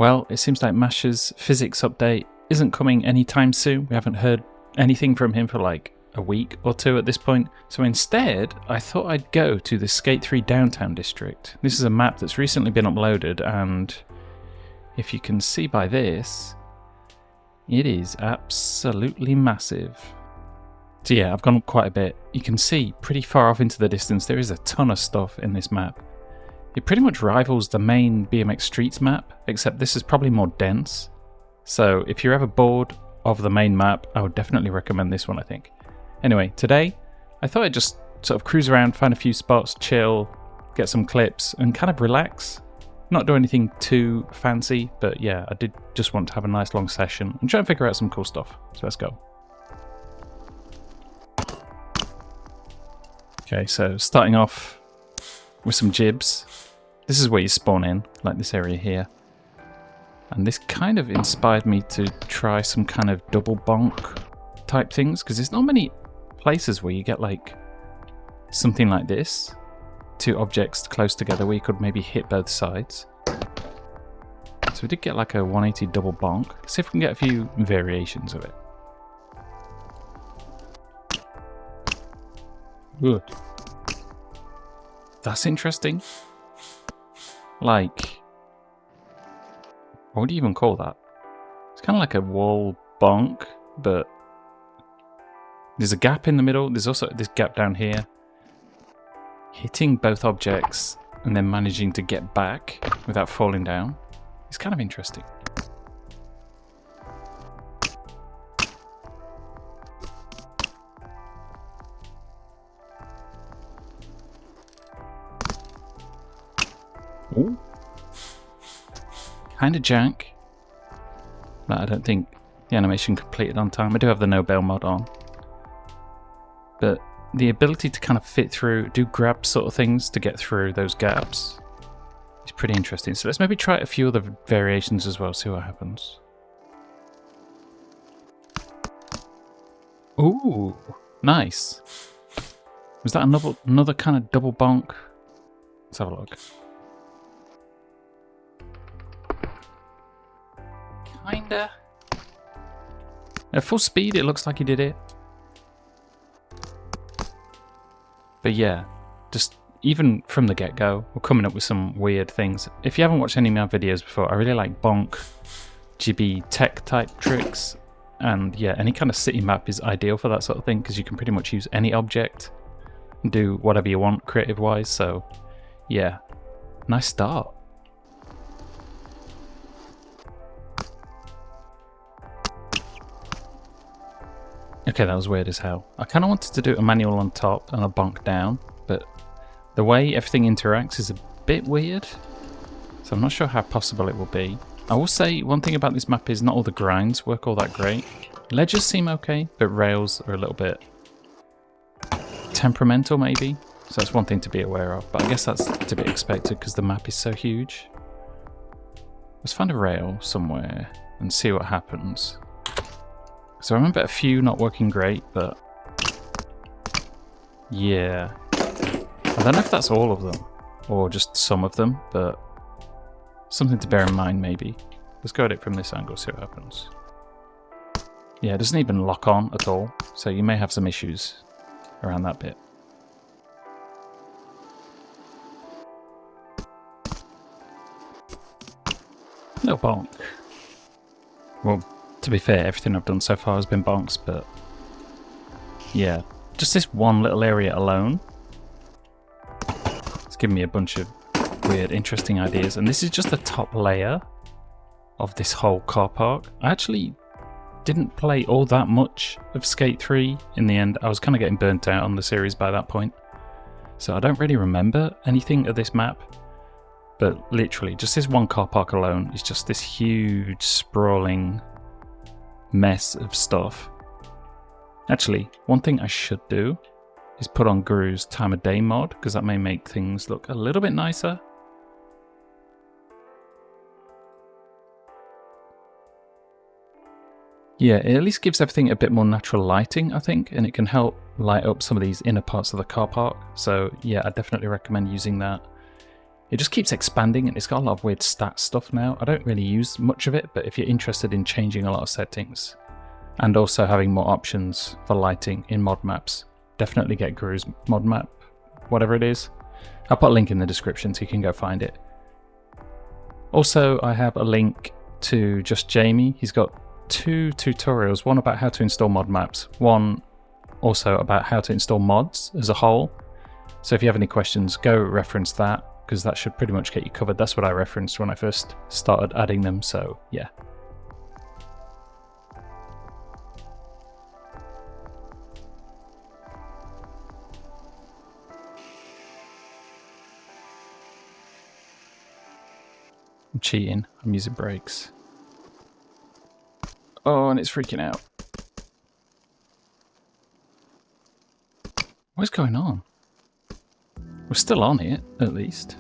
Well, it seems like Mash's physics update isn't coming anytime soon. We haven't heard anything from him for like a week or two at this point. So instead, I thought I'd go to the Skate 3 Downtown District. This is a map that's recently been uploaded, and if you can see by this, it is absolutely massive. So yeah, I've gone up quite a bit. You can see pretty far off into the distance, there is a ton of stuff in this map. It pretty much rivals the main BMX Streets map, except this is probably more dense. So if you're ever bored of the main map, I would definitely recommend this one, I think. Anyway, today, I thought I'd just sort of cruise around, find a few spots, chill, get some clips, and kind of relax. Not do anything too fancy, but yeah, I did just want to have a nice long session and try and figure out some cool stuff. So let's go. Okay, so starting off with some jibs. This is where you spawn in, like this area here. And this kind of inspired me to try some kind of double bonk type things, because there's not many places where you get like something like this. Two objects close together where you could maybe hit both sides. So we did get like a 180 double bonk. Let's see if we can get a few variations of it. Good. That's interesting. Like, what would you even call that? It's kind of like a wall bonk, but there's a gap in the middle. There's also this gap down here. Hitting both objects and then managing to get back without falling down. It's kind of interesting. Ooh. Kind of jank. But I don't think the animation completed on time. I do have the no bail mod on. But the ability to kind of fit through, do grab sort of things to get through those gaps is pretty interesting. So let's maybe try a few other variations as well, see what happens. Ooh, nice. Was that another kind of double bonk? Let's have a look. Kinda. At full speed, it looks like he did it. But yeah, just even from the get-go, we're coming up with some weird things. If you haven't watched any of my videos before, I really like bonk, jibby tech type tricks. And yeah, any kind of city map is ideal for that sort of thing, because you can pretty much use any object and do whatever you want creative-wise. So yeah, nice start. Okay, that was weird as hell. I kind of wanted to do a manual on top and a bonk down, but the way everything interacts is a bit weird, so I'm not sure how possible it will be. I will say one thing about this map is not all the grinds work all that great. Ledges seem okay, but rails are a little bit temperamental maybe, so that's one thing to be aware of, but I guess that's to be expected because the map is so huge. Let's find a rail somewhere and see what happens. So I remember a few not working great, but yeah. I don't know if that's all of them, or just some of them, but something to bear in mind maybe. Let's go at it from this angle, see what happens. Yeah, it doesn't even lock on at all, so you may have some issues around that bit. Little bonk. Well, to be fair, everything I've done so far has been bonks, but yeah, just this one little area alone, it's given me a bunch of weird, interesting ideas. And this is just the top layer of this whole car park. I actually didn't play all that much of Skate 3 in the end. I was kind of getting burnt out on the series by that point, so I don't really remember anything of this map. But literally, just this one car park alone is just this huge, sprawling mess of stuff. Actually, one thing I should do is put on Guru's time of day mod, because that may make things look a little bit nicer. Yeah, it at least gives everything a bit more natural lighting, I think, and it can help light up some of these inner parts of the car park. So yeah, I definitely recommend using that. It just keeps expanding and it's got a lot of weird stat stuff now. I don't really use much of it, but if you're interested in changing a lot of settings and also having more options for lighting in mod maps, definitely get Guru's mod map, whatever it is. I'll put a link in the description so you can go find it. Also, I have a link to JustJamie. He's got 2 tutorials, one about how to install mod maps, one also about how to install mods as a whole. So if you have any questions, go reference that, because that should pretty much get you covered. That's what I referenced when I first started adding them, so yeah. I'm cheating, I'm using brakes. Oh, and it's freaking out. What's going on? We're still on it, at least.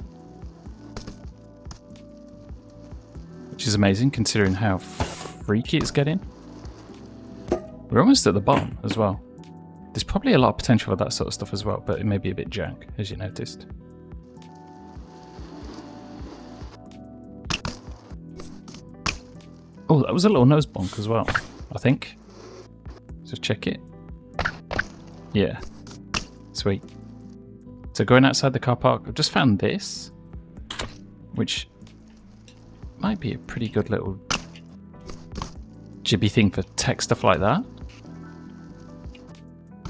Which is amazing, considering how freaky it's getting. We're almost at the bottom as well. There's probably a lot of potential for that sort of stuff as well, but it may be a bit jank, as you noticed. Oh, that was a little nose bonk as well, I think. Just check it. Yeah. Sweet. So going outside the car park, I've just found this, which might be a pretty good little jibby thing for tech stuff like that.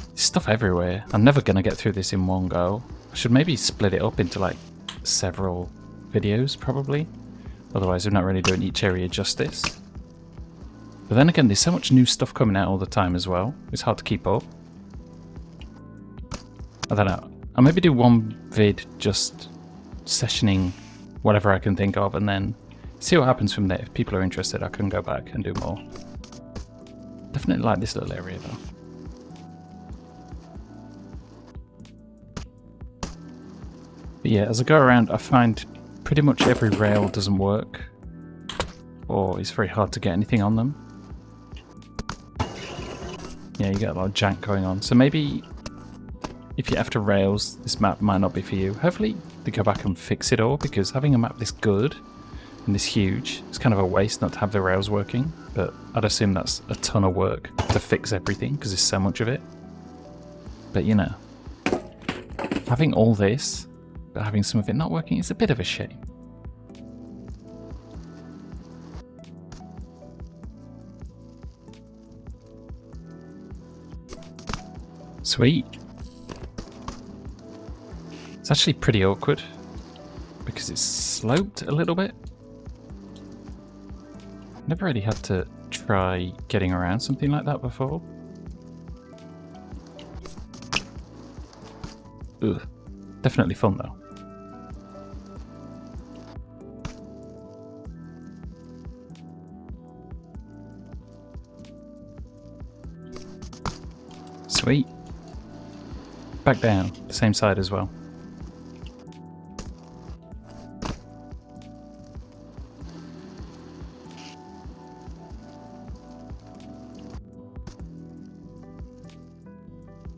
There's stuff everywhere. I'm never going to get through this in one go. I should maybe split it up into like several videos probably. Otherwise I'm not really doing each area justice. But then again, there's so much new stuff coming out all the time as well. It's hard to keep up. I don't know. I'll maybe do one vid just sessioning whatever I can think of and then see what happens from there. If people are interested, I can go back and do more. Definitely like this little area though. But yeah, as I go around, I find pretty much every rail doesn't work, or it's very hard to get anything on them. Yeah, you get a lot of jank going on. So maybe if you're after rails, this map might not be for you. Hopefully they go back and fix it all, because having a map this good and this huge, it's kind of a waste not to have the rails working. But I'd assume that's a ton of work to fix everything, because there's so much of it. But you know, having all this, but having some of it not working is a bit of a shame. Sweet. It's actually pretty awkward because it's sloped a little bit. Never really had to try getting around something like that before. Ugh. Definitely fun though. Sweet. Back down, the same side as well.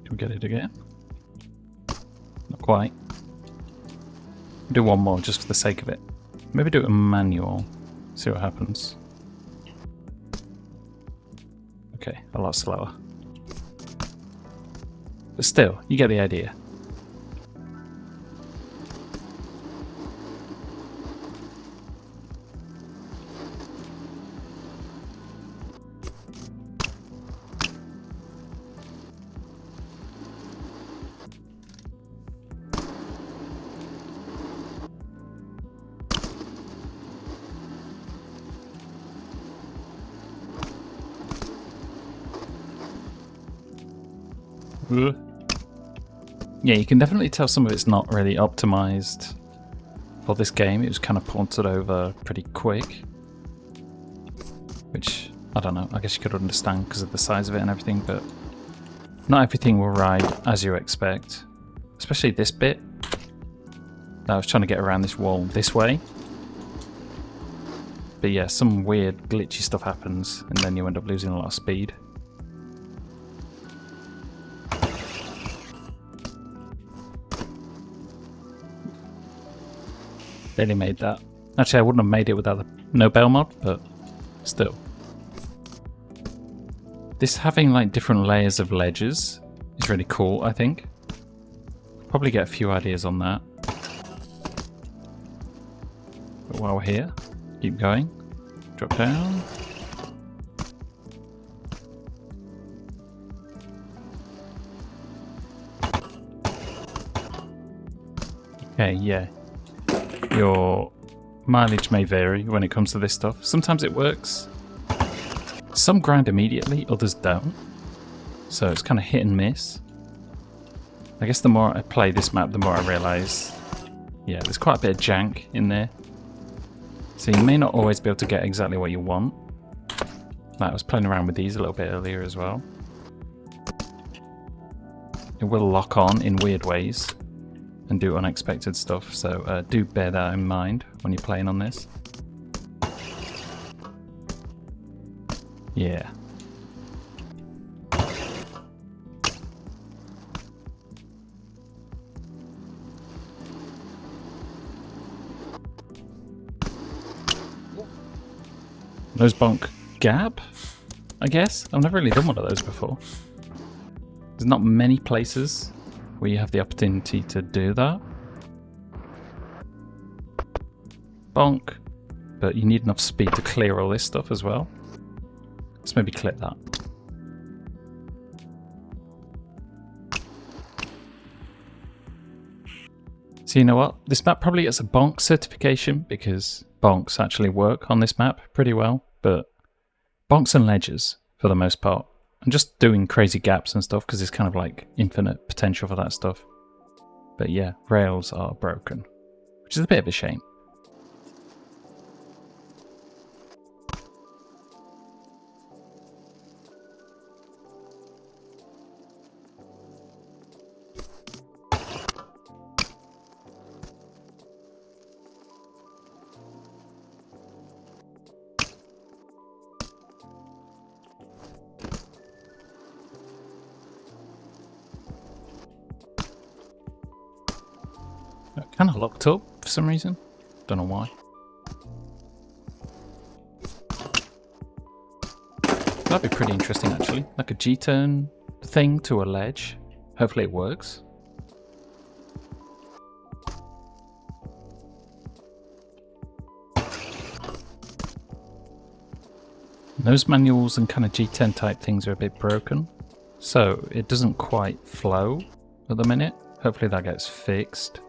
Can we get it again? Not quite. Do one more just for the sake of it. Maybe do it in manual. See what happens. Okay, a lot slower. But still, you get the idea. Yeah, you can definitely tell some of it's not really optimized for this game. It was kind of ported over pretty quick, which, I don't know, I guess you could understand because of the size of it and everything, but not everything will ride as you expect, especially this bit. I was trying to get around this wall this way, but yeah, some weird glitchy stuff happens and then you end up losing a lot of speed. Barely made that. Actually, I wouldn't have made it without the Nobel mod, but still. This having like different layers of ledges is really cool, I think. Probably get a few ideas on that. But while we're here, keep going. Drop down. Okay, yeah. Your mileage may vary when it comes to this stuff. Sometimes it works. Some grind immediately, others don't. So it's kind of hit and miss. I guess the more I play this map, the more I realise, yeah, there's quite a bit of jank in there. So you may not always be able to get exactly what you want. Like I was playing around with these a little bit earlier as well. It will lock on in weird ways and do unexpected stuff, so do bear that in mind when you're playing on this. Yeah. Nose bonk gap, I guess? I've never really done one of those before. There's not many places where you have the opportunity to do that. Bonk. But you need enough speed to clear all this stuff as well. Let's maybe clip that. So you know what? This map probably gets a bonk certification because bonks actually work on this map pretty well, but bonks and ledges for the most part. I'm just doing crazy gaps and stuff because it's kind of like infinite potential for that stuff. But yeah, rails are broken, which is a bit of a shame. Kind of locked up for some reason. Don't know why. That'd be pretty interesting actually. Like a G-turn thing to a ledge. Hopefully it works. Those manuals and kind of G10 type things are a bit broken. So it doesn't quite flow at the minute. Hopefully that gets fixed.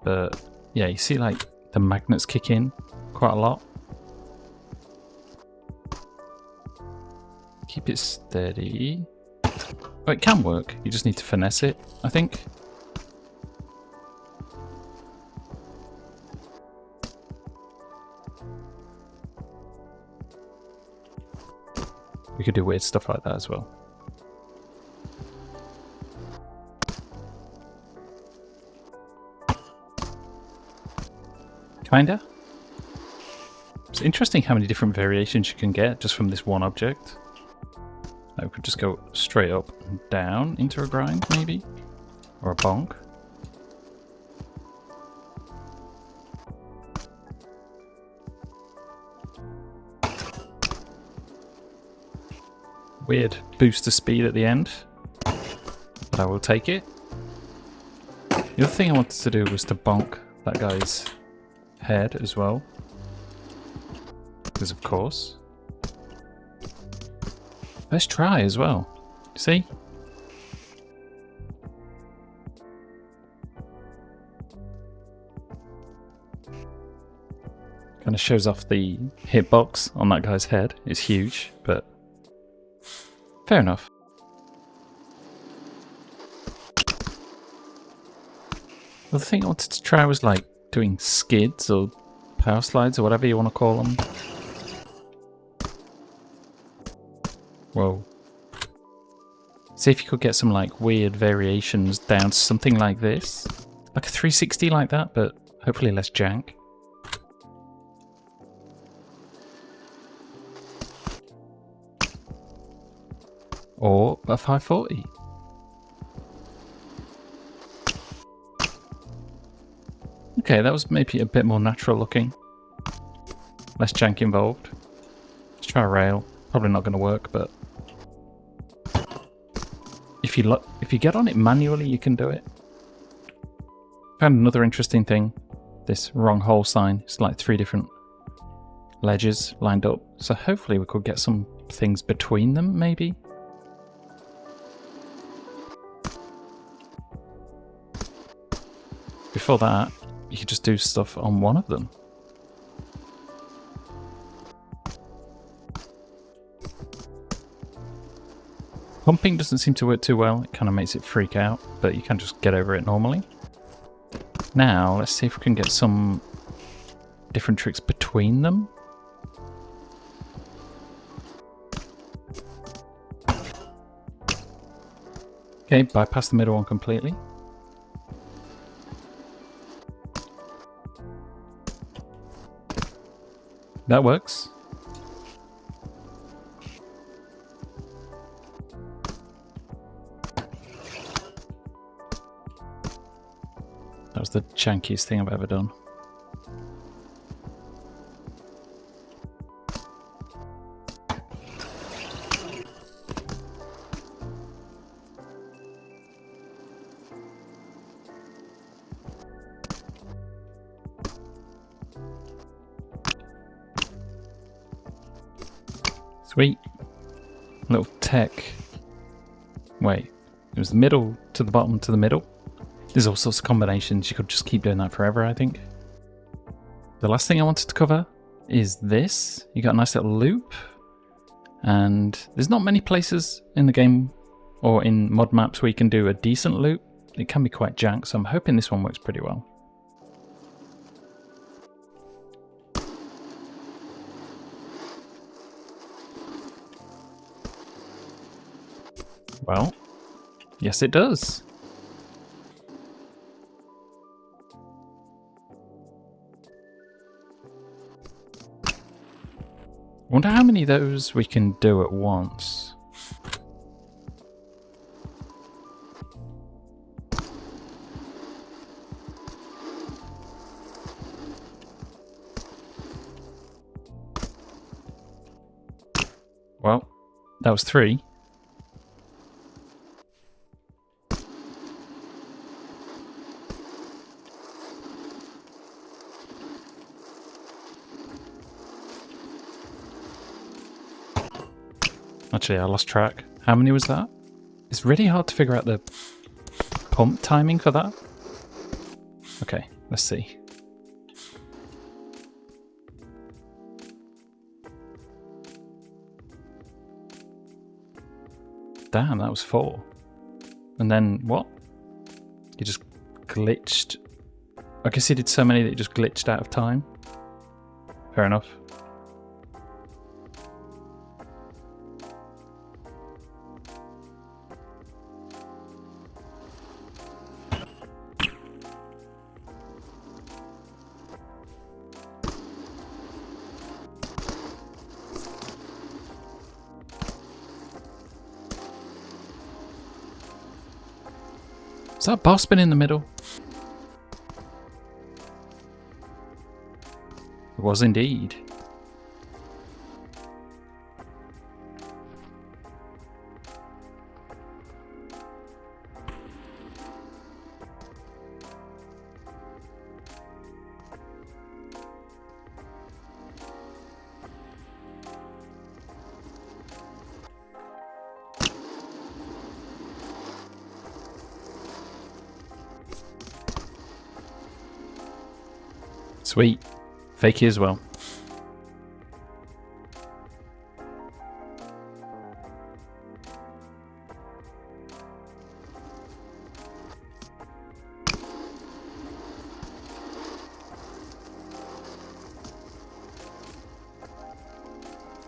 But yeah, you see like the magnets kick in quite a lot. Keep it steady. Oh, it can work. You just need to finesse it, I think. We could do weird stuff like that as well. Kinda. It's interesting how many different variations you can get just from this one object. I could just go straight up and down into a grind, maybe? Or a bonk. Weird boost of speed at the end, but I will take it. The other thing I wanted to do was to bonk that guy's head as well, because of course. First try as well, see? Kind of shows off the hitbox on that guy's head. It's huge, but fair enough. The thing I wanted to try was like doing skids or power slides or whatever you want to call them. Whoa. See if you could get some like weird variations down to something like this. Like a 360 like that, but hopefully less jank. Or a 540. Okay, that was maybe a bit more natural looking. Less jank involved. Let's try a rail. Probably not going to work, but if you get on it manually, you can do it. Found another interesting thing. This wrong hole sign. It's like 3 different ledges lined up. So hopefully we could get some things between them, maybe. Before that, you could just do stuff on one of them. Pumping doesn't seem to work too well. It kind of makes it freak out, but you can just get over it normally. Now, let's see if we can get some different tricks between them. Okay, bypass the middle one completely. That works. That was the jankiest thing I've ever done. Sweet. Little tech. Wait, it was the middle to the bottom to the middle? There's all sorts of combinations. You could just keep doing that forever, I think. The last thing I wanted to cover is this. You got a nice little loop. And there's not many places in the game or in mod maps where you can do a decent loop. It can be quite jank, so I'm hoping this one works pretty well. Well, yes it does. Wonder how many of those we can do at once. Well, that was 3. Actually, I lost track. How many was that? It's really hard to figure out the pump timing for that. Okay, let's see. Damn, that was 4. And then what? You just glitched. I guess he did so many that he just glitched out of time. Fair enough. Is that bar spin in the middle? It was indeed. Sweet. Fakey as well.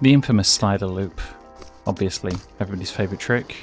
The infamous slider loop. Obviously, everybody's favourite trick.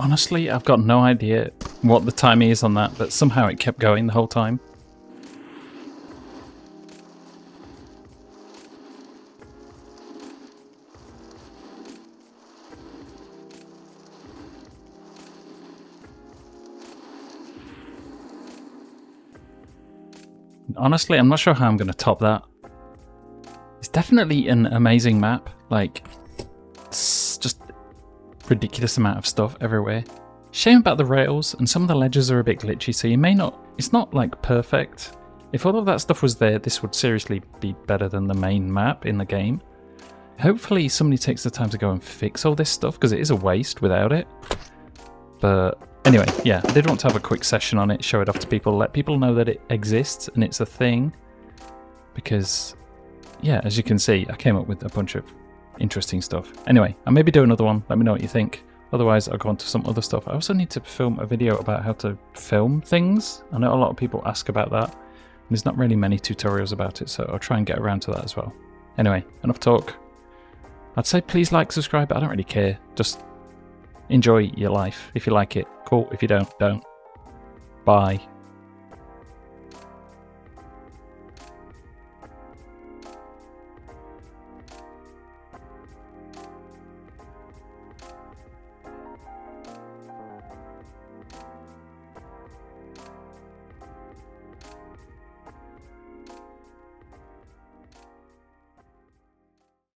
Honestly, I've got no idea what the time is on that, but somehow it kept going the whole time. Honestly, I'm not sure how I'm going to top that. It's definitely an amazing map. Like, it's just ridiculous amount of stuff everywhere. Shame about the rails, and some of the ledges are a bit glitchy, so you may not... It's not, like, perfect. If all of that stuff was there, this would seriously be better than the main map in the game. Hopefully somebody takes the time to go and fix all this stuff, because it is a waste without it. But... anyway, yeah, I did want to have a quick session on it, show it off to people, let people know that it exists and it's a thing. Because, yeah, as you can see, I came up with a bunch of interesting stuff. Anyway, I maybe do another one, let me know what you think. Otherwise, I'll go on to some other stuff. I also need to film a video about how to film things. I know a lot of people ask about that. There's not really many tutorials about it, so I'll try and get around to that as well. Anyway, enough talk. I'd say please like, subscribe, but I don't really care. Just enjoy your life. If you like it, cool. If you don't, don't. Bye.